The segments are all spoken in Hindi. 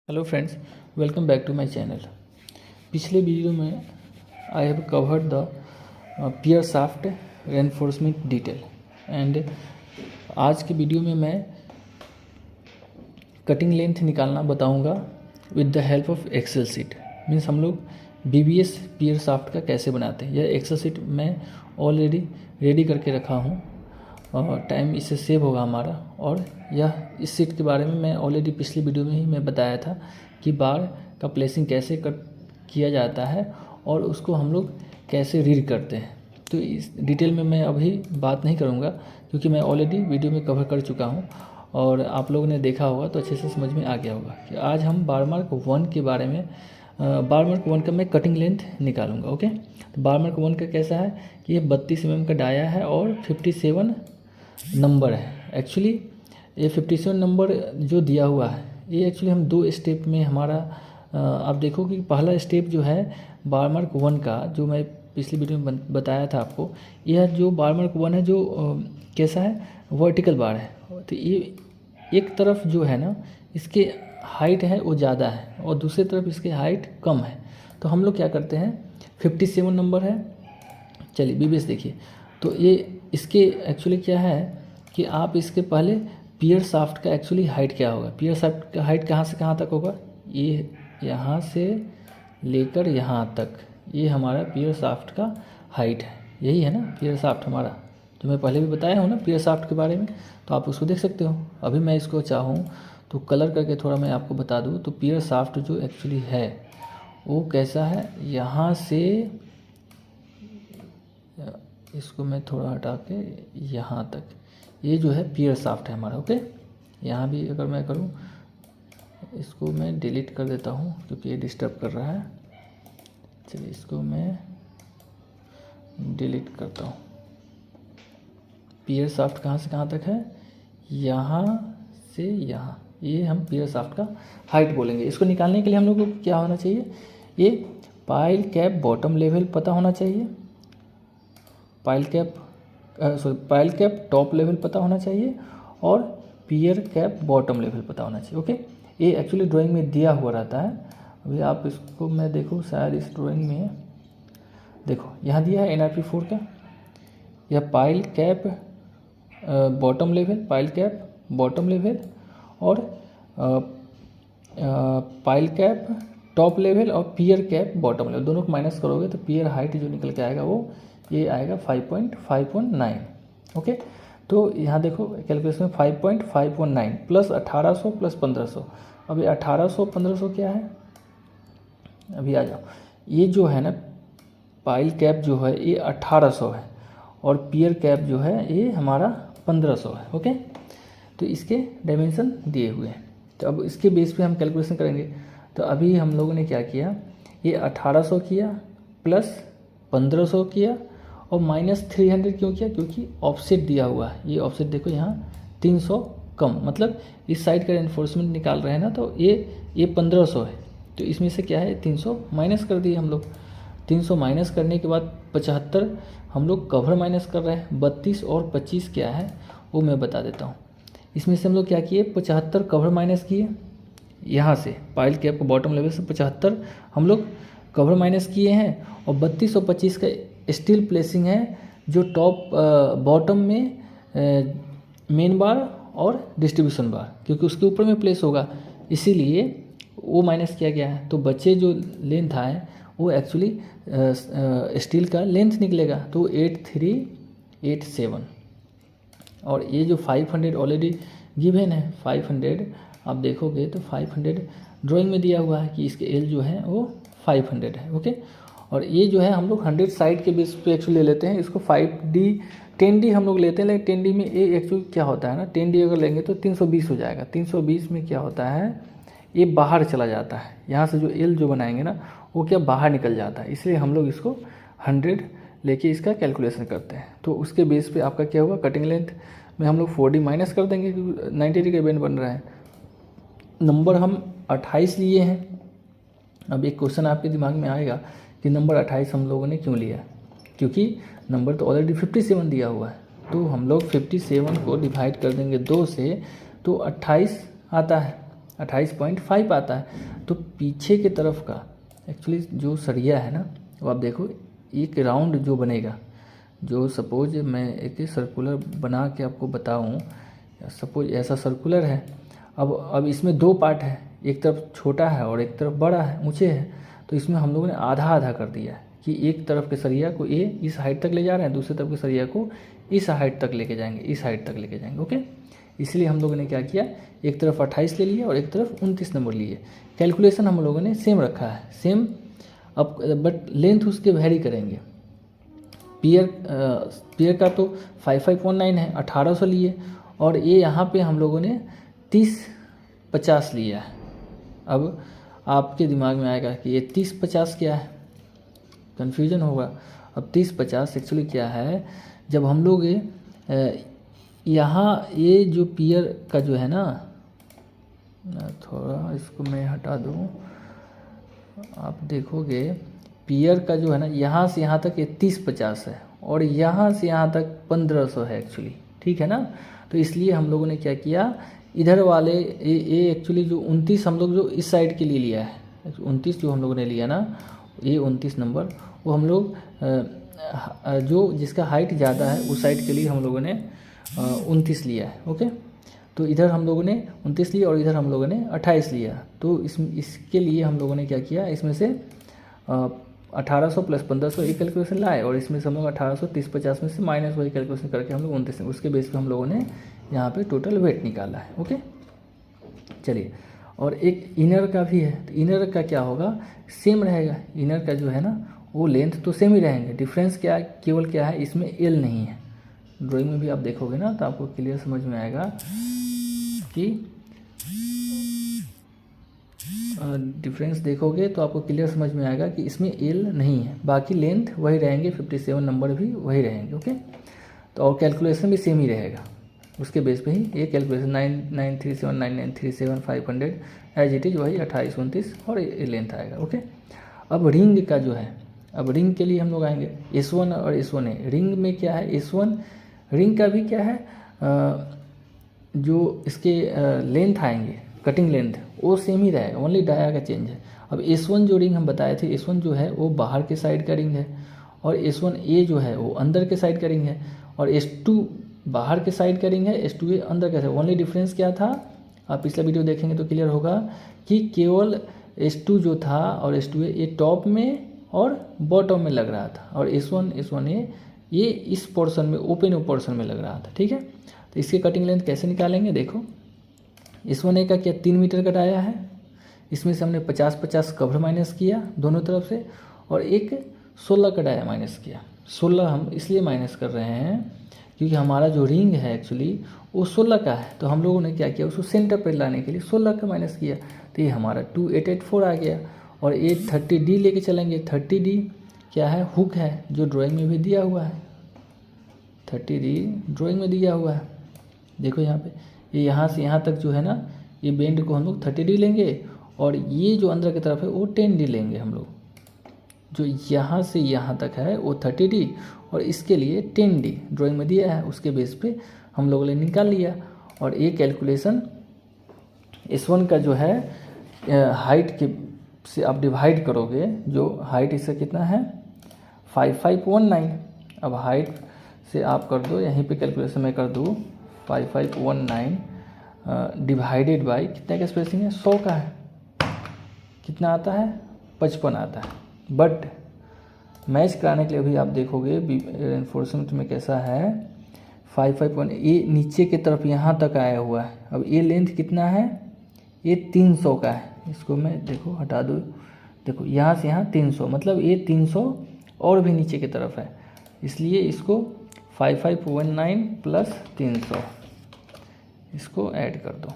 Hello friends, welcome back to my channel. पिछले वीडियो में I have covered the pier shaft reinforcement detail and आज की वीडियो में मैं कटिंग लेंथ निकालना बताऊंगा with the help of Excel sheet. Means हम लोग बीबीएस पियर शाफ्ट का कैसे बनाते हैं। यह एक्सेल सीट मैं ऑलरेडी रेडी करके रखा हूँ और टाइम इससे सेव होगा हमारा। और यह इस सीट के बारे में मैं ऑलरेडी पिछली वीडियो में ही मैं बताया था कि बार का प्लेसिंग कैसे किया जाता है और उसको हम लोग कैसे रीड करते हैं। तो इस डिटेल में मैं अभी बात नहीं करूँगा क्योंकि मैं ऑलरेडी वीडियो में कवर कर चुका हूँ और आप लोगों ने देखा होगा तो अच्छे से समझ में आ गया होगा कि आज हम बार मार्क 1 के बारे में बार मार्क 1 का मैं कटिंग लेंथ निकालूंगा। ओके, तो बार मार्क 1 का कैसा है कि ये 32 mm का डाया है और 57 नंबर है। एक्चुअली ये 57 नंबर जो दिया हुआ है ये एक्चुअली हम 2 स्टेप में हमारा आप देखो कि पहला स्टेप जो है बार मार्क 1 का जो मैं पिछली वीडियो में बताया था आपको, यह जो बार मार्क 1 है जो कैसा है वर्टिकल बार है। तो ये एक तरफ जो है ना इसके हाइट है वो ज़्यादा है और दूसरी तरफ इसके हाइट कम है। तो हम लोग क्या करते हैं 57 नंबर है, चलिए बीबीएस देखिए। तो ये इसके एक्चुअली क्या है कि आप इसके पहले पियर शाफ्ट का एक्चुअली हाइट क्या होगा। पियर शाफ्ट का हाइट कहाँ से कहाँ तक होगा, ये यहाँ से लेकर यहाँ तक, ये हमारा पियर शाफ्ट का हाइट है। यही है ना पियर शाफ्ट हमारा, जो मैं पहले भी बताया हूँ ना पियर शाफ्ट के बारे में, तो आप उसको देख सकते हो। अभी मैं इसको चाहूँ तो कलर करके थोड़ा मैं आपको बता दूँ तो पियर शाफ्ट जो एक्चुअली है वो कैसा है, यहाँ से इसको मैं थोड़ा हटा के यहाँ तक, ये जो है पियर शाफ्ट है हमारा। ओके, यहाँ भी अगर मैं करूँ इसको मैं डिलीट कर देता हूँ क्योंकि ये डिस्टर्ब कर रहा है। चलिए इसको मैं डिलीट करता हूँ। पियर शाफ्ट कहाँ से कहाँ तक है, यहाँ से यहाँ, ये हम पियर शाफ्ट का हाइट बोलेंगे। इसको निकालने के लिए हम लोग को क्या होना चाहिए, ये पाइल कैप बॉटम लेवल पता होना चाहिए, पाइल कैप टॉप लेवल पता होना चाहिए और पियर कैप बॉटम लेवल पता होना चाहिए। ओके, ये एक्चुअली ड्राइंग में दिया हुआ रहता है। अभी आप इसको मैं देखूँ शायद इस ड्राइंग में देखो यहाँ दिया है NRP4 का, यह pile cap bottom level, pile cap bottom level और पाइल कैप टॉप लेवल और पियर कैप बॉटम लेवल, दोनों को माइनस करोगे तो पियर हाइट जो निकल के आएगा वो ये आएगा 5.519। ओके, तो यहाँ देखो कैलकुलेशन में 5.519 प्लस 1800 प्लस 1500। अब ये 1800 1500 क्या है, अभी आ जाओ। ये जो है ना पाइल कैप जो है ये 1800 है और पियर कैप जो है ये हमारा 1500 है। ओके, तो इसके डायमेंशन दिए हुए हैं। तो अब इसके बेस पे हम कैलकुलेशन करेंगे। तो अभी हम लोगों ने क्या किया, ये 1800 किया प्लस 1500 किया और माइनस 300 क्यों किया, क्योंकि ऑफसेट दिया हुआ है। ये ऑफसेट देखो यहाँ 300 कम, मतलब इस साइड का एनफोर्समेंट निकाल रहे हैं ना, तो ये 1500 है तो इसमें से क्या है 300 माइनस कर दिए हम लोग। 300 माइनस करने के बाद 75 हम लोग कवर माइनस कर रहे हैं। 32 और 25 क्या है वो मैं बता देता हूँ। इसमें से हम लोग क्या किए 75 कवर माइनस किए, यहाँ से पाइल कैप को बॉटम लेवल से 75 हम लोग कवर माइनस किए हैं और 32 और 25 का स्टील प्लेसिंग है जो टॉप बॉटम में मेन बार और डिस्ट्रीब्यूशन बार, क्योंकि उसके ऊपर में प्लेस होगा इसीलिए वो माइनस किया गया है। तो बचे जो लेंथ आए वो एक्चुअली स्टील का लेंथ निकलेगा, तो 8387 और ये जो 500 ऑलरेडी गिवन है 500, आप देखोगे तो 500 ड्राइंग में दिया हुआ है कि इसके एल जो है वो 500 है। ओके, और ये जो है हम लोग 100 साइड के बेस पे एक्चुअली ले लेते हैं इसको। 5D 10D हम लोग लेते हैं, लेकिन 10D में ये एक्चुअली क्या होता है ना, 10D अगर लेंगे तो 320 हो जाएगा। 320 में क्या होता है ये बाहर चला जाता है, यहाँ से जो एल जो बनाएंगे ना वो क्या बाहर निकल जाता है, इसलिए हम लोग इसको 100 लेके इसका कैलकुलेशन करते हैं। तो उसके बेस पे आपका क्या होगा, कटिंग लेंथ में हम लोग 4D माइनस कर देंगे क्योंकि 90 डिग्री का बेंड बन रहा है। नंबर हम 28 लिए हैं। अब एक क्वेश्चन आपके दिमाग में आएगा कि नंबर 28 हम लोगों ने क्यों लिया, क्योंकि नंबर तो ऑलरेडी 57 दिया हुआ है। तो हम लोग 57 को डिवाइड कर देंगे 2 से तो 28 आता है। 28.5 आता है। तो पीछे के तरफ का एक्चुअली जो सरिया है ना, वो आप देखो एक राउंड जो बनेगा, जो सपोज मैं एक सर्कुलर बना के आपको बताऊं, सपोज ऐसा सर्कुलर है। अब इसमें दो पार्ट है, एक तरफ छोटा है और एक तरफ बड़ा है, ऊंचे है। तो इसमें हम लोगों ने आधा आधा कर दिया है कि एक तरफ के सरिया को ए इस हाइट तक ले जा रहे हैं, दूसरी तरफ के सरिया को इस हाइट तक लेके जाएंगे, इस हाइट तक लेके जाएंगे। ओके, इसलिए हम लोगों ने क्या किया, एक तरफ 28 ले लिया और एक तरफ 29 नंबर लिए। कैलकुलेशन हम लोगों ने सेम रखा है, सेम। अब बट लेंथ उसके वेरी करेंगे। पियर का तो 5519 है, 1800 लिए, और ये यहाँ पे हम लोगों ने 30-50 लिया है। अब आपके दिमाग में आएगा कि ये 30-50 क्या है, कन्फ्यूजन होगा। अब 30-50 एक्चुअली क्या है, जब हम लोग यहाँ ये जो पियर का जो है ना, थोड़ा इसको मैं हटा दूँ, आप देखोगे पियर का जो है ना, यहाँ से यहाँ तक ये 30-50 है और यहाँ से यहाँ तक 1500 है एक्चुअली, ठीक है ना। तो इसलिए हम लोगों ने क्या किया, इधर वाले ये एक्चुअली जो 29 हम लोग जो इस साइड के लिए लिया है, 29 जो हम लोगों ने लिया ना, ये 29 नंबर, वो हम लोग जो जिसका हाइट ज़्यादा है उस साइड के लिए हम लोगों ने 29 लिया है। ओके, तो इधर हम लोगों ने 29 लिया और इधर हम लोगों ने 28 लिया। तो इसके लिए हम लोगों ने क्या किया, इसमें से 1800 प्लस 1500 एक कैलकुलेशन लाए, और इसमें से हम लोग 1800 30-50 में से माइनस वही कैलकुलेशन करके हम लोग 29, उसके बेस पे हम लोगों ने यहाँ पे टोटल वेट निकाला है। ओके, चलिए, और एक इनर का भी है। तो इनर का क्या होगा, सेम रहेगा। इनर का जो है ना, वो लेंथ तो सेम ही रहेंगे, डिफरेंस क्या है, केवल क्या है, इसमें एल नहीं है। ड्राइंग में भी आप देखोगे ना तो आपको क्लियर समझ में आएगा कि डिफरेंस देखोगे तो आपको क्लियर समझ में आएगा कि इसमें एल नहीं है, बाकी लेंथ वही रहेंगे, 57 नंबर भी वही रहेंगे। ओके, तो और कैलकुलेशन भी सेम ही रहेगा, उसके बेस पे ही ये कैलकुलेशन 9937 9937 500 एज इट इज़ वही 28 29 और ये लेंथ आएगा। ओके, अब रिंग का जो है, अब रिंग के लिए हम लोग आएंगे S1 और S1A। रिंग में क्या है, S1 रिंग का भी क्या है, जो इसके लेंथ आएंगे, कटिंग लेंथ वो सेम ही रहेगा, ओनली डाया का चेंज है। अब S1 जो रिंग हम बताए थे, S1 जो है वो बाहर के साइड का रिंग है, और S1A जो है वो अंदर के साइड का रिंग है, और S2 बाहर के साइड का रिंग है, S2A अंदर का है। ओनली डिफरेंस क्या था, आप पिछला वीडियो देखेंगे तो क्लियर होगा कि केवल S2 जो था और S2A ये टॉप में और बॉटम में लग रहा था, और S1A ये इस पोर्शन में, ओपन पोर्शन में लग रहा था। ठीक है, तो इसकी कटिंग लेंथ कैसे निकालेंगे, देखो S1A का क्या 3 मीटर का डाया है, इसमें से हमने 50-50 कवर माइनस किया दोनों तरफ से, और एक 16 का डाया माइनस किया। 16 हम इसलिए माइनस कर रहे हैं क्योंकि हमारा जो रिंग है एक्चुअली वो 16 का है, तो हम लोगों ने क्या किया, उसको सेंटर पर लाने के लिए 16 का माइनस किया, तो ये हमारा 2884 आ गया। और ये 30D लेके चलेंगे। 30D क्या है, हुक है, जो ड्राइंग में भी दिया हुआ है। 30D ड्राइंग में दिया हुआ है, देखो यहाँ पे, ये यहाँ से यहाँ तक जो है ना, ये बेंड को हम लोग 30D लेंगे, और ये जो अंदर की तरफ है वो 10D लेंगे हम लोग। जो यहाँ से यहाँ तक है वो 30D, और इसके लिए 10D ड्राइंग में दिया है, उसके बेस पे हम लोगों ने निकाल लिया। और ये कैलकुलेशन S1 का जो है हाइट के से आप डिवाइड करोगे, जो हाइट इसका कितना है 5519। अब हाइट से आप कर दो, यहीं पे कैलकुलेशन में कर दूँ 5519 डिवाइडेड बाय कितने का स्पेसिंग है, 100 का है, कितना आता है 55 आता है। बट मैच कराने के लिए भी आप देखोगे रेनफोर्समेंट में कैसा है, 55 ये नीचे की तरफ यहाँ तक आया हुआ है। अब ये लेंथ कितना है, ये 300 का है, इसको मैं देखो हटा दूँ, देखो यहाँ से यहाँ 300, मतलब ये 300 और भी नीचे की तरफ है, इसलिए इसको 5519 प्लस 300 इसको ऐड कर दो।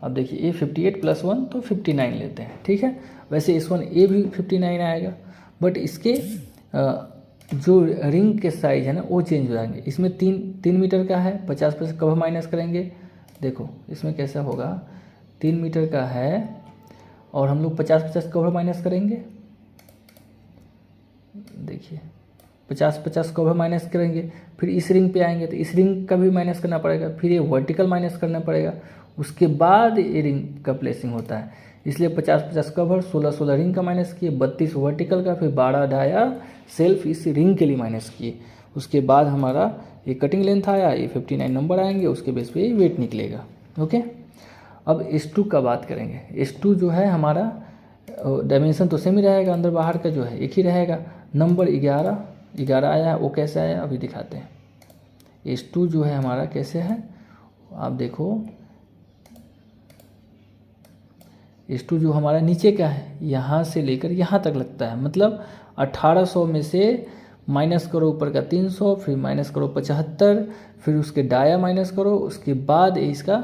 अब देखिए ये 58 प्लस 1 तो 59 लेते हैं। ठीक है, वैसे S1A भी 59 आएगा, बट इसके जो रिंग के साइज है ना वो चेंज हो जाएंगे। इसमें 3 मीटर का है, 50% कवर माइनस करेंगे, देखो इसमें कैसा होगा, 3 मीटर का है और हम लोग 50-50 कवर माइनस करेंगे, देखिए 50-50 कवर माइनस करेंगे, फिर इस रिंग पे आएंगे तो इस रिंग का भी माइनस करना पड़ेगा, फिर ये वर्टिकल माइनस करना पड़ेगा, उसके बाद ये रिंग का प्लेसिंग होता है। इसलिए 50-50 कवर, 16-16 रिंग का माइनस किए, 32 वर्टिकल का, फिर 12 डाया सेल्फ इस रिंग के लिए माइनस किए। उसके बाद हमारा ये कटिंग लेंथ आया, ये 59 नंबर आएंगे, उसके बेस पे ये वेट निकलेगा। ओके, अब S2 का बात करेंगे। S2 जो है हमारा डायमेंशन तो सेम ही रहेगा, अंदर बाहर का जो है एक ही रहेगा। नंबर 11 आया, वो कैसे आया अभी दिखाते हैं। S2 जो है हमारा कैसे है, आप देखो S2 जो हमारा नीचे का है, यहाँ से लेकर यहाँ तक लगता है, मतलब 1800 में से माइनस करो ऊपर का 300, फिर माइनस करो 75, फिर उसके डाया माइनस करो, उसके बाद इसका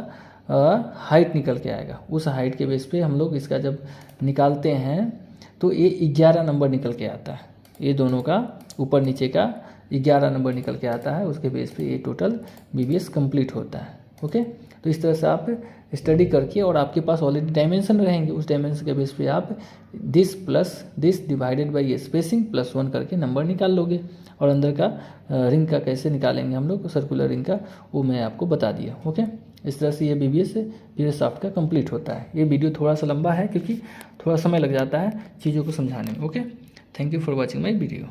हाइट निकल के आएगा। उस हाइट के बेस पे हम लोग इसका जब निकालते हैं तो ये 11 नंबर निकल के आता है। ये दोनों का ऊपर नीचे का 11 नंबर निकल के आता है, उसके बेस पे ये टोटल BBS कंप्लीट होता है। ओके, तो इस तरह से आप स्टडी करके, और आपके पास ऑलरेडी डायमेंशन रहेंगे, उस डायमेंशन के बेस पे आप this plus this divided by ये स्पेसिंग +1 करके नंबर निकाल लोगे। और अंदर का रिंग का कैसे निकालेंगे हम लोग, सर्कुलर रिंग का, वो मैं आपको बता दिया। ओके, इस तरह से ये BBS सॉफ्ट का कंप्लीट होता है। ये वीडियो थोड़ा सा लंबा है क्योंकि थोड़ा समय लग जाता है चीज़ों को समझाने में। Okay, thank you for watching my video.